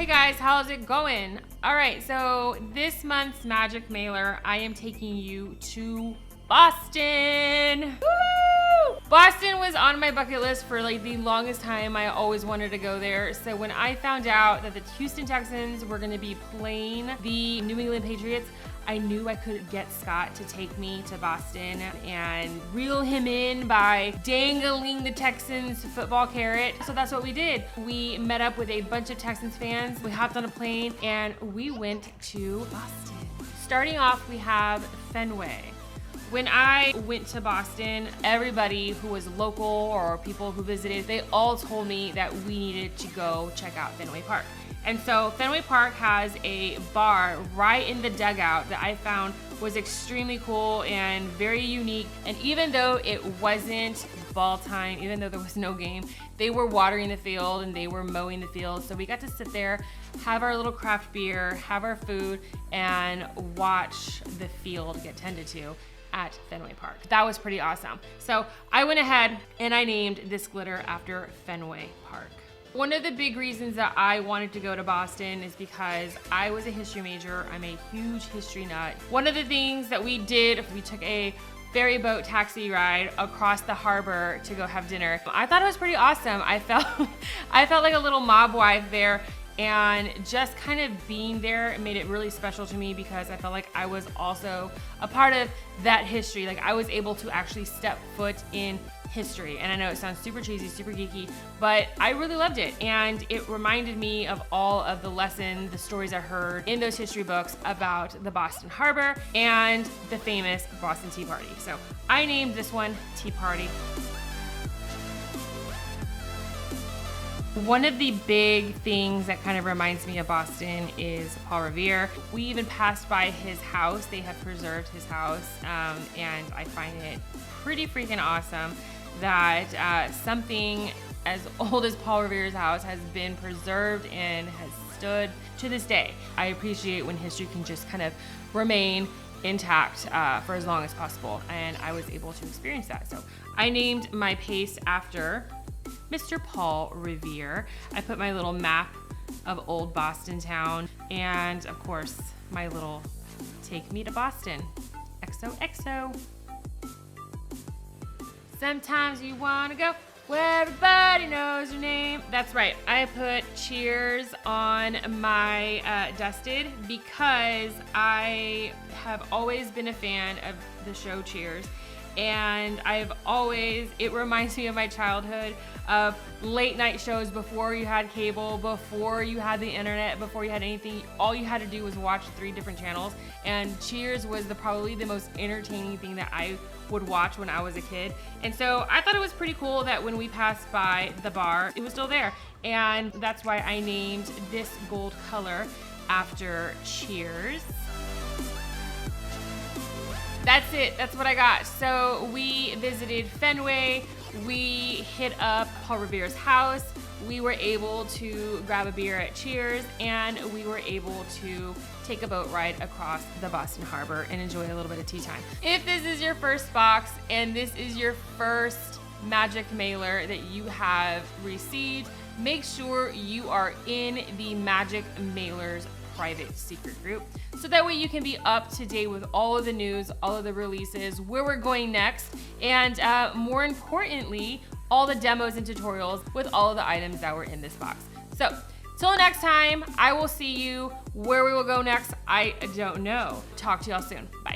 Hey guys, how's it going? All right, so this month's Magic Mailer, I am taking you to Boston. Woo! Boston was on my bucket list for like the longest time. I always wanted to go there. So when I found out that the Houston Texans were gonna be playing the New England Patriots, I knew I could get Scott to take me to Boston and reel him in by dangling the Texans football carrot. So that's what we did. We met up with a bunch of Texans fans. We hopped on a plane and we went to Boston. Starting off, we have Fenway. When I went to Boston, everybody who was local or people who visited, they all told me that we needed to go check out Fenway Park. And so Fenway Park has a bar right in the dugout that I found was extremely cool and very unique. And even though it wasn't ball time, even though there was no game, they were watering the field and they were mowing the field. So we got to sit there, have our little craft beer, have our food, and watch the field get tended to at Fenway Park. That was pretty awesome. So I went ahead and I named this glitter after Fenway Park. One of the big reasons that I wanted to go to Boston is because I was a history major. I'm a huge history nut. One of the things that we did, we took a ferry boat taxi ride across the harbor to go have dinner. I thought it was pretty awesome. I felt like a little mob wife there, and just kind of being there made it really special to me because I felt like I was also a part of that history. Like I was able to actually step foot in history. And I know it sounds super cheesy, super geeky, but I really loved it. And it reminded me of all of the lessons, the stories I heard in those history books about the Boston Harbor and the famous Boston Tea Party. So I named this one Tea Party. One of the big things that kind of reminds me of Boston is Paul Revere. We even passed by his house. They have preserved his house, and I find it pretty freaking awesome that something as old as Paul Revere's house has been preserved and has stood to this day. I appreciate when history can just kind of remain intact for as long as possible, and I was able to experience that. So I named my pace after Mr. Paul Revere. I put my little map of old Boston town and of course my little take me to Boston. XOXO. Sometimes you wanna go where everybody knows your name. That's right, I put Cheers on my dusted because I have always been a fan of the show Cheers. And it reminds me of my childhood of late night shows before you had cable, before you had the internet, before you had anything. All you had to do was watch 3 different channels, and Cheers was probably the most entertaining thing that I would watch when I was a kid. And so I thought it was pretty cool that when we passed by the bar, it was still there. And that's why I named this gold color after Cheers. That's it, that's what I got. So we visited Fenway, we hit up Paul Revere's house, we were able to grab a beer at Cheers, and we were able to take a boat ride across the Boston Harbor and enjoy a little bit of tea time. If this is your first box and this is your first Magic Mailer that you have received, make sure you are in the Magic Mailers private secret group, so that way you can be up to date with all of the news, all of the releases, where we're going next, and more importantly, all the demos and tutorials with all of the items that were in this box. So till next time, I will see you. Where we will go next, I don't know. Talk to y'all soon. Bye.